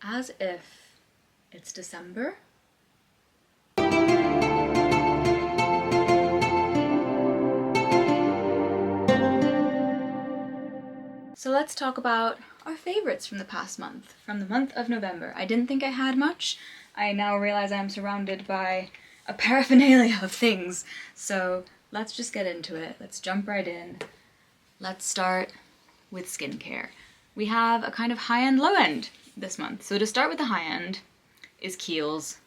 as if it's December. So let's talk about our favorites from the past month, from the month of November. I didn't think I had much. I now realize I'm surrounded by a paraphernalia of things. So let's just get into it. Let's jump right in. Let's start with skincare. We have a kind of high-end, low-end this month. So to start with the high-end is Kiehl's,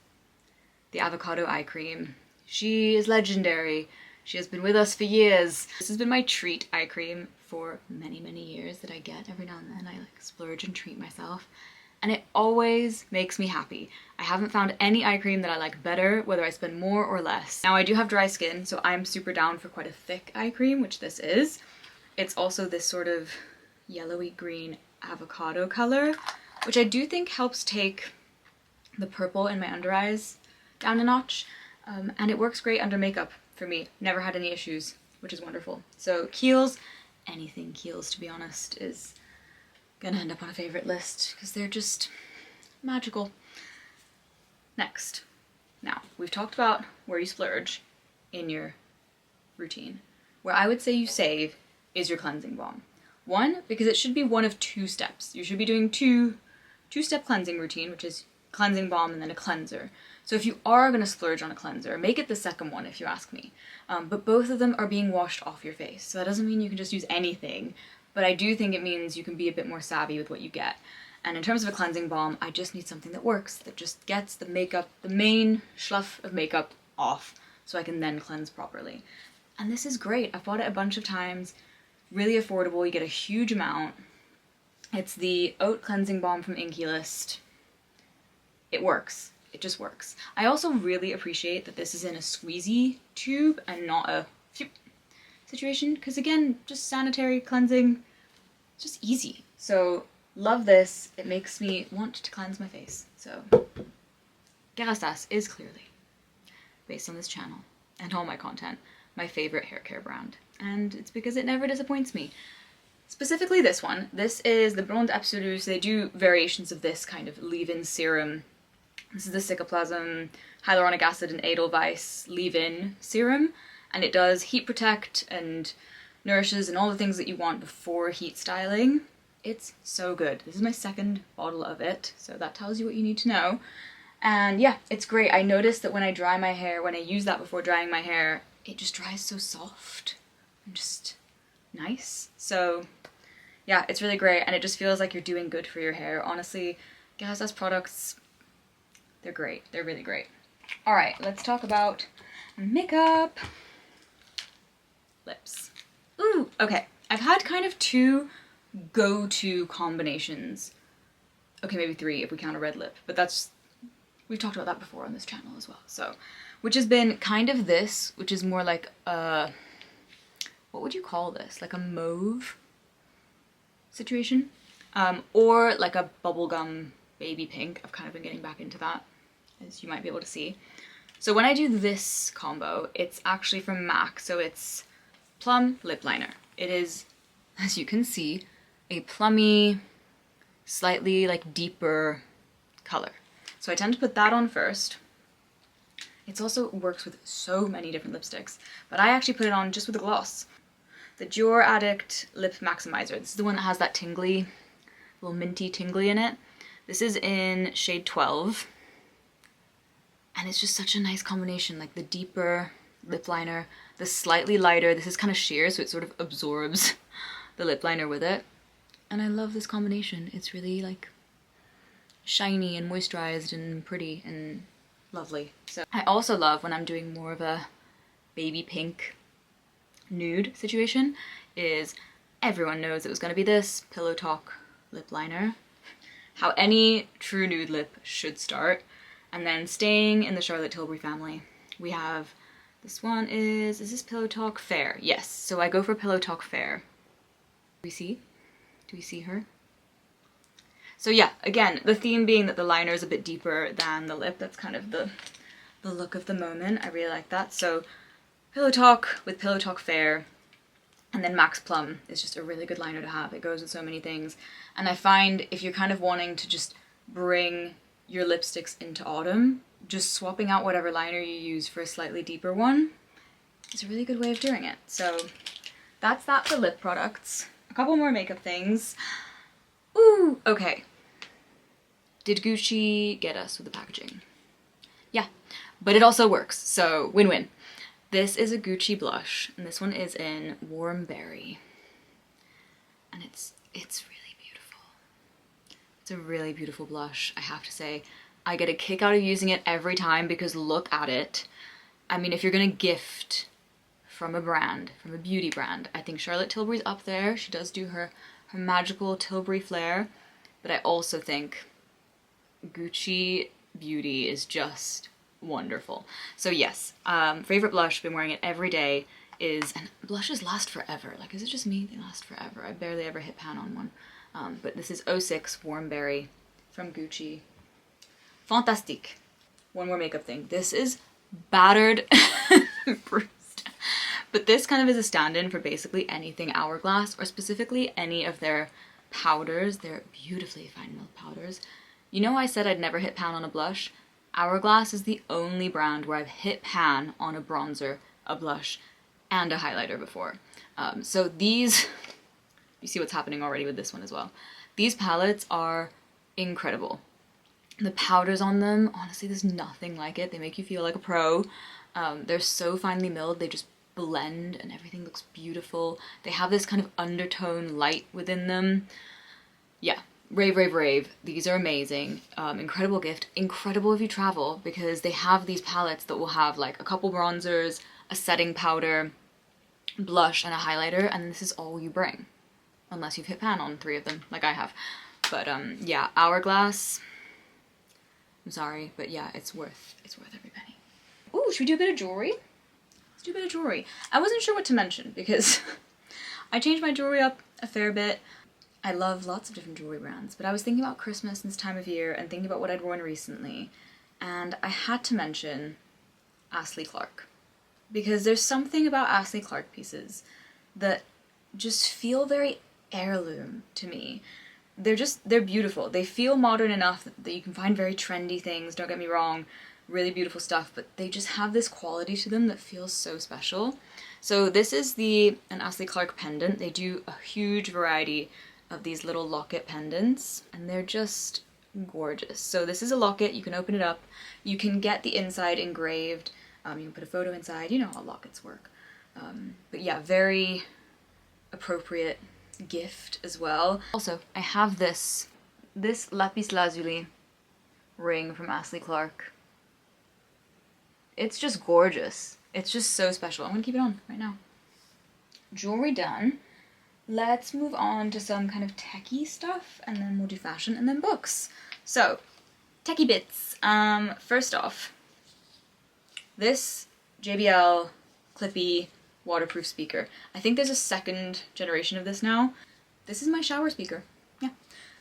the avocado eye cream. She is legendary. She has been with us for years. This has been my treat eye cream for many, many years that I get every now and then. I like splurge and treat myself. And it always makes me happy. I haven't found any eye cream that I like better, whether I spend more or less. Now I do have dry skin, so I'm super down for quite a thick eye cream, which this is. It's also this sort of yellowy green avocado color, which I do think helps take the purple in my under eyes down a notch. And it works great under makeup for me. Never had any issues, which is wonderful. So Kiehl's, anything Kiehl's to be honest, is gonna end up on a favorite list because they're just magical. Next. Now, we've talked about where you splurge in your routine. Where I would say you save is your cleansing balm. One, because it should be one of two steps. You should be doing two-step cleansing routine, which is cleansing balm and then a cleanser. So if you are going to splurge on a cleanser, make it the second one if you ask me. But both of them are being washed off your face. So that doesn't mean you can just use anything, but I do think it means you can be a bit more savvy with what you get. And in terms of a cleansing balm, I just need something that works, that just gets the makeup, the main schluff of makeup off, so I can then cleanse properly. And this is great. I've bought it a bunch of times. Really affordable, you get a huge amount. It's the Oat Cleansing Balm from wishlist. It works. It just works. I also really appreciate that this is in a squeezy tube and not a situation, because again, just sanitary cleansing, it's just easy. So love this. It makes me want to cleanse my face. So Kerastase is clearly, based on this channel and all my content, my favorite hair care brand. And it's because it never disappoints me. Specifically this one. This is the Blonde Absolue. So they do variations of this kind of leave-in serum. This is the Cicaplazm Hyaluronic Acid and Edelweiss leave-in serum. And it does heat protect and nourishes and all the things that you want before heat styling. It's so good. This is my second bottle of it, so that tells you what you need to know. And yeah, it's great. I noticed that when I dry my hair, when I use that before drying my hair, it just dries so soft and just nice. So yeah, it's really great, and it just feels like you're doing good for your hair. Honestly, Kerastase products, they're great. They're really great. All right, let's talk about makeup. Lips. Ooh, okay. I've had kind of two go-to combinations. Okay, maybe three if we count a red lip, but we've talked about that before on this channel as well. So, which has been kind of this, which is more like a, what would you call this? Like a mauve situation? Or like a bubblegum baby pink. I've kind of been getting back into that, as you might be able to see. So when I do this combo, it's actually from MAC, so it's Plum Lip Liner. It is, as you can see, a plummy, slightly like deeper color. So I tend to put that on first. It also works with so many different lipsticks, but I actually put it on just with a gloss. The Dior Addict Lip Maximizer. This is the one that has that tingly, little minty tingly in it. This is in shade 12. And it's just such a nice combination, like the deeper lip liner, the slightly lighter, this is kind of sheer, so it sort of absorbs the lip liner with it. And I love this combination. It's really like shiny and moisturized and pretty and lovely. So I also love when I'm doing more of a baby pink nude situation, is everyone knows it was going to be this Pillow Talk lip liner. How any true nude lip should start. And then staying in the Charlotte Tilbury family, we have, this one is this Pillow Talk Fair? Yes, so I go for Pillow Talk Fair. Do we see her? So yeah, again, the theme being that the liner is a bit deeper than the lip. That's kind of the look of the moment. I really like that. So Pillow Talk with Pillow Talk Fair, and then Max Plum is just a really good liner to have. It goes with so many things. And I find if you're kind of wanting to just bring your lipsticks into autumn, just swapping out whatever liner you use for a slightly deeper one is a really good way of doing it. So that's that for lip products. A couple more makeup things. Ooh, okay. Did Gucci get us with the packaging? Yeah, but it also works, so win-win. This is a Gucci blush, and this one is in Warm Berry. And it's really beautiful. It's a really beautiful blush, I have to say. I get a kick out of using it every time because look at it. I mean, if you're gonna gift from a brand, from a beauty brand, I think Charlotte Tilbury's up there. She does do her magical Tilbury flair, but I also think Gucci Beauty is just wonderful. So yes, favorite blush, been wearing it every day, is, and blushes last forever. Like, is it just me? They last forever. I barely ever hit pan on one. But this is 06 Warm Berry from Gucci. Fantastique. One more makeup thing. This is battered, bruised. But this kind of is a stand-in for basically anything Hourglass, or specifically any of their powders. They're beautifully fine milled powders. You know, I said I'd never hit pan on a blush. Hourglass is the only brand where I've hit pan on a bronzer, a blush, and a highlighter before. So these, you see what's happening already with this one as well. These palettes are incredible. The powders on them, honestly, there's nothing like it. They make you feel like a pro. They're so finely milled, they just blend and everything looks beautiful. They have this kind of undertone light within them. Yeah, rave, rave, rave. These are amazing. Incredible gift. Incredible if you travel, because they have these palettes that will have like a couple bronzers, a setting powder, blush, and a highlighter, and this is all you bring. Unless you've hit pan on 3 of them, like I have. But yeah, Hourglass, I'm sorry, but yeah, it's worth every penny. Ooh, should we do a bit of jewelry? Let's do a bit of jewelry. I wasn't sure what to mention because I changed my jewelry up a fair bit. I love lots of different jewelry brands, but I was thinking about Christmas and this time of year and thinking about what I'd worn recently, and I had to mention Ashley Clark. Because there's something about Ashley Clark pieces that just feel very heirloom to me. They're beautiful. They feel modern enough that you can find very trendy things, don't get me wrong, really beautiful stuff, but they just have this quality to them that feels so special. So this is an Ashley Clark pendant. They do a huge variety of these little locket pendants, and they're just gorgeous. So this is a locket, you can open it up, you can get the inside engraved, you can put a photo inside, you know how lockets work. But yeah, very appropriate gift as well. Also, I have this lapis lazuli ring from Ashley Clark. It's just gorgeous. It's just so special. I'm gonna keep it on right now. Jewelry done. Let's move on to some kind of techie stuff, and then we'll do fashion and then books. So, techie bits. First off, this JBL Clippy waterproof speaker. I think there's a second generation of this now. This is my shower speaker. Yeah.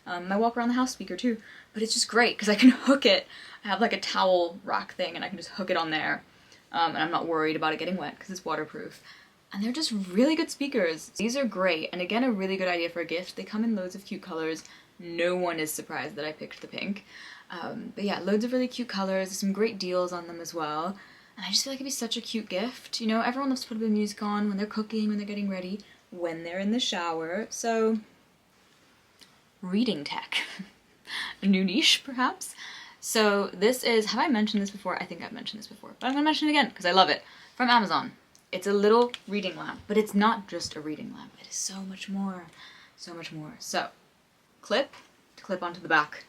My walk around the house speaker too. But it's just great because I can hook it. I have like a towel rack thing and I can just hook it on there. And I'm not worried about it getting wet because it's waterproof. And they're just really good speakers. These are great, and again, a really good idea for a gift. They come in loads of cute colors. No one is surprised that I picked the pink. But yeah, loads of really cute colors. There's some great deals on them as well. And I just feel like it'd be such a cute gift. You know, everyone loves to put a bit of music on when they're cooking, when they're getting ready, when they're in the shower. So, reading tech. A new niche, perhaps? So this is, have I mentioned this before? I think I've mentioned this before, but I'm gonna mention it again because I love it. From Amazon. It's a little reading lamp, but it's not just a reading lamp. It is so much more. So much more. So, clip to clip onto the back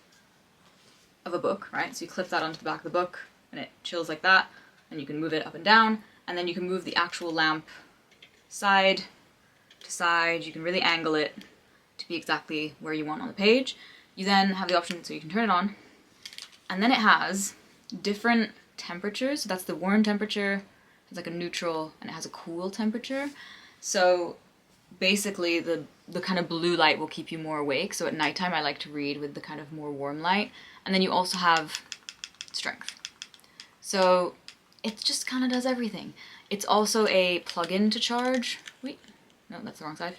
of a book, right? So you clip that onto the back of the book, and it chills like that, and you can move it up and down, and then you can move the actual lamp side to side. You can really angle it to be exactly where you want on the page. You then have the option so you can turn it on, and then it has different temperatures. So that's the warm temperature, it's like a neutral, and it has a cool temperature. So basically the kind of blue light will keep you more awake. So at nighttime I like to read with the kind of more warm light. And then you also have strength. So it just kind of does everything. It's also a plug-in to charge. Wait, no, that's the wrong side.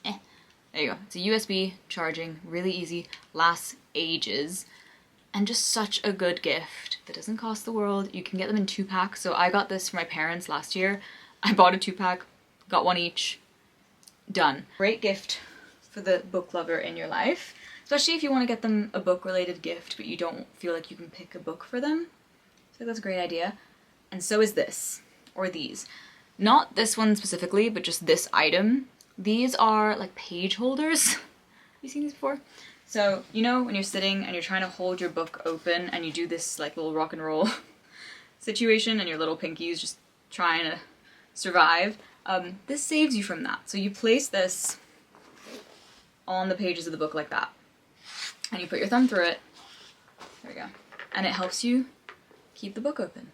There you go. It's a USB charging, really easy, lasts ages. and just such a good gift that doesn't cost the world. You can get them in 2-packs. So I got this for my parents last year. I bought a 2-pack, got one each, done. Great gift for the book lover in your life, especially if you want to get them a book related gift but you don't feel like you can pick a book for them. So that's a great idea. And so is this, or these. Not this one specifically, but just this item. These are like page holders. Have you seen these before? So, you know when you're sitting and you're trying to hold your book open and you do this like little rock and roll situation and your little pinky's just trying to survive? This saves you from that. So you place this on the pages of the book like that. And you put your thumb through it. There we go. And it helps you keep the book open.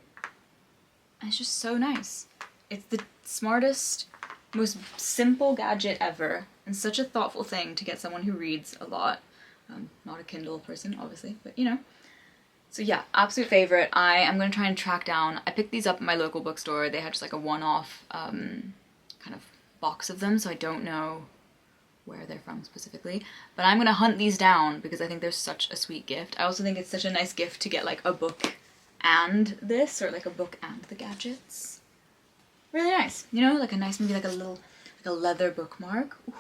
And it's just so nice. It's the smartest, most simple gadget ever, and such a thoughtful thing to get someone who reads a lot. Not a Kindle person, obviously, but you know. So yeah, absolute favorite. I am going to try and track down, I picked these up at my local bookstore. They had just like a one-off kind of box of them, so I don't know where they're from specifically. But I'm going to hunt these down because I think they're such a sweet gift. I also think it's such a nice gift to get like a book and this, or like a book and the gadgets. Really nice, you know, like a nice, maybe like a little, like a leather bookmark. Ooh.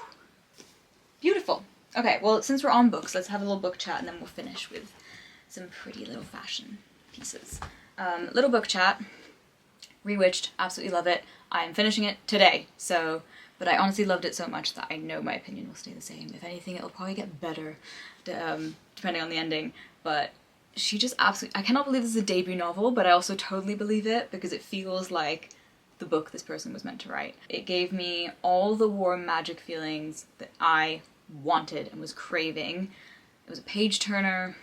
Beautiful. Okay, well, since we're on books, let's have a little book chat and then we'll finish with some pretty little fashion pieces. Little book chat. Rewitched, absolutely love it. I'm finishing it today, so, but I honestly loved it so much that I know my opinion will stay the same. If anything, it'll probably get better, depending on the ending, but she just absolutely, I cannot believe this is a debut novel, but I also totally believe it because it feels like the book this person was meant to write. It gave me all the warm magic feelings that I wanted and was craving. It was a page turner,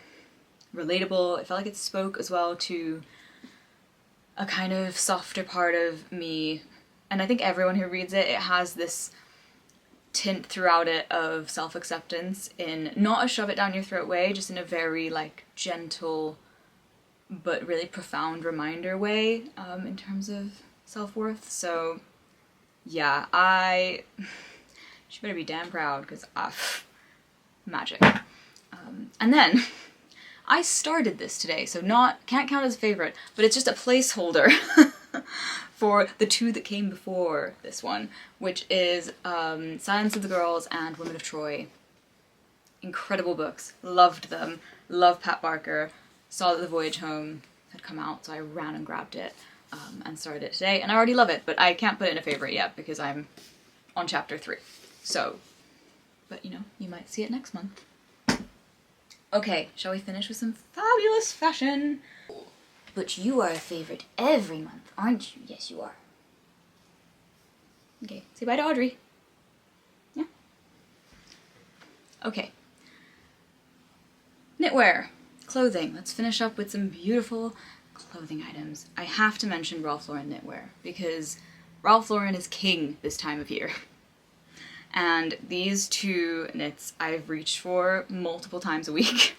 relatable. It felt like it spoke as well to a kind of softer part of me, and I think everyone who reads it, it has this tint throughout it of self-acceptance in not a shove it down your throat way, just in a very like gentle but really profound reminder way in terms of self-worth. So yeah, she better be damn proud because magic. And then I started this today, so can't count as a favorite, but it's just a placeholder for the two that came before this one, which is Silence of the Girls and Women of Troy. Incredible books, loved them, love Pat Barker, saw that The Voyage Home had come out, so I ran and grabbed it and started it today, and I already love it, but I can't put it in a favorite yet because I'm on chapter 3, so, but you know, you might see it next month. Okay, shall we finish with some fabulous fashion? But you are a favorite every month, aren't you? Yes, you are. Okay, say bye to Audrey. Yeah. Okay. Knitwear. Clothing. Let's finish up with some beautiful clothing items. I have to mention Ralph Lauren knitwear because Ralph Lauren is king this time of year. And these two knits I've reached for multiple times a week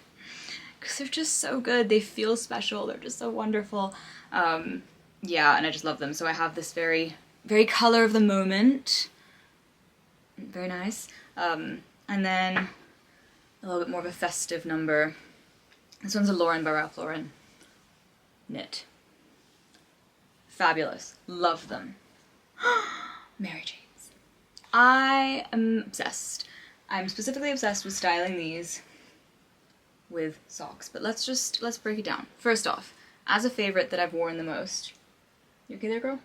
because they're just so good. They feel special. They're just so wonderful. Yeah, and I just love them. So I have this very, very color of the moment. Very nice. And then a little bit more of a festive number. This one's a Lauren by Ralph Lauren knit. Fabulous. Love them. Mary Jane. I am obsessed. I'm specifically obsessed with styling these with socks, but let's break it down. First off, as a favorite that I've worn the most. You okay there, girl?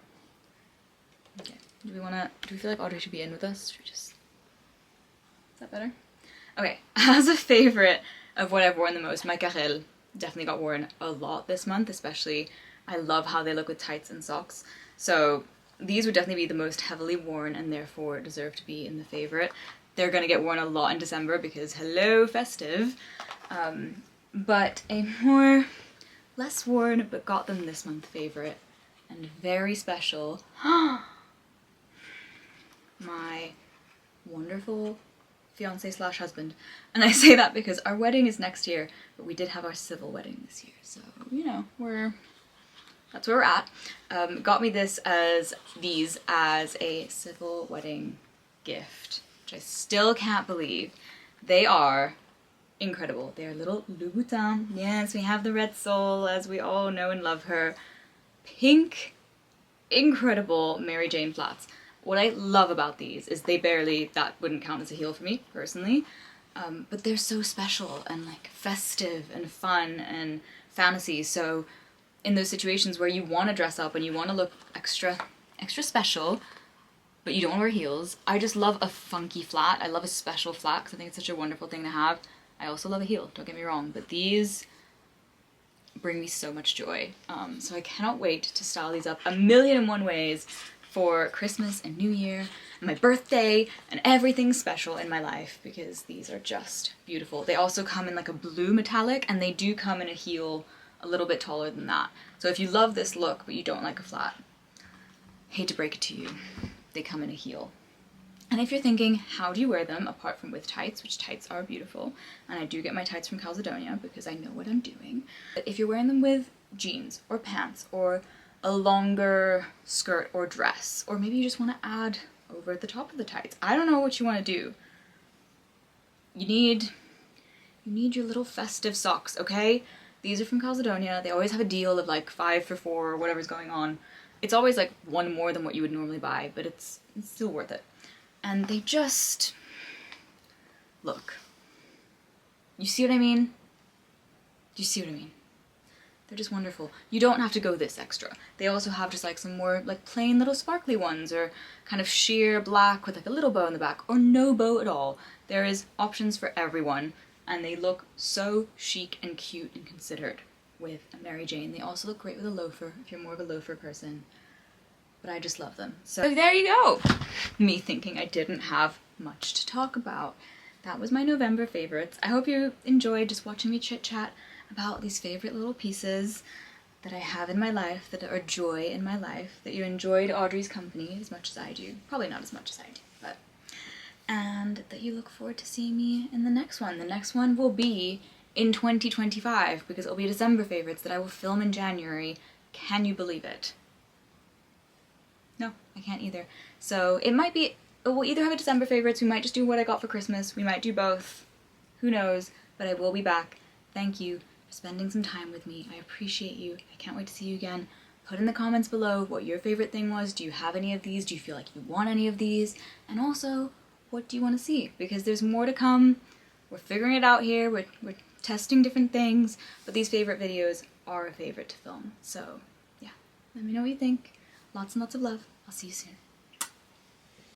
Okay. Do we feel like Audrey should be in with us? Should we just... Is that better? Okay. As a favorite of what I've worn the most, my Carrel definitely got worn a lot this month, especially I love how they look with tights and socks. So these would definitely be the most heavily worn and therefore deserve to be in the favorite. They're gonna get worn a lot in December because hello, festive. But a more less worn but got them this month favorite and very special. My wonderful fiance slash husband. And I say that because our wedding is next year, but we did have our civil wedding this year. So, you know, that's where we're at. Got me these as a civil wedding gift, which I still can't believe. They are incredible. They are little Louboutins. Yes, we have the red sole, as we all know and love her. Pink, incredible Mary Jane flats. What I love about these is that wouldn't count as a heel for me, personally, but they're so special and like festive and fun and fantasy. So in those situations where you want to dress up and you want to look extra special, but you don't want to wear heels, I just love a funky flat. I love a special flat because I think it's such a wonderful thing to have. I also love a heel, don't get me wrong, but these bring me so much joy. So I cannot wait to style these up 1,000,001 ways for Christmas and New Year and my birthday and everything special in my life, because these are just beautiful. They also come in like a blue metallic, and they do come in a heel a little bit taller than that. So if you love this look but you don't like a flat, hate to break it to you, they come in a heel. And if you're thinking, how do you wear them apart from with tights, which tights are beautiful, and I do get my tights from Calzedonia because I know what I'm doing. But if you're wearing them with jeans or pants or a longer skirt or dress, or maybe you just want to add over the top of the tights, I don't know what you want to do. You need your little festive socks, okay? These are from Calzedonia. They always have a deal of like 5 for 4 or whatever's going on. It's always like one more than what you would normally buy, but it's still worth it. And they just look. You see what I mean? Do you see what I mean? They're just wonderful. You don't have to go this extra. They also have just like some more like plain little sparkly ones, or kind of sheer black with like a little bow in the back, or no bow at all. There is options for everyone, and they look so chic and cute and considered with a Mary Jane. They also look great with a loafer if you're more of a loafer person. But I just love them. So there you go! Me thinking I didn't have much to talk about. That was my November favorites. I hope you enjoyed just watching me chit-chat about these favorite little pieces that I have in my life, that are joy in my life, that you enjoyed Audrey's company as much as I do. Probably not as much as I do, but... And that you look forward to seeing me in the next one. The next one will be in 2025, because it'll be December favorites that I will film in January. Can you believe it? No, I can't either. So it might be, we'll either have a December favorites, we might just do what I got for Christmas, we might do both, who knows, but I will be back. Thank you for spending some time with me. I appreciate you. I can't wait to see you again. Put in the comments below what your favorite thing was. Do you have any of these? Do you feel like you want any of these? And also, what do you want to see? Because there's more to come. We're figuring it out here. We're testing different things, but these favorite videos are a favorite to film. So yeah, let me know what you think. Lots and lots of love. I'll see you soon.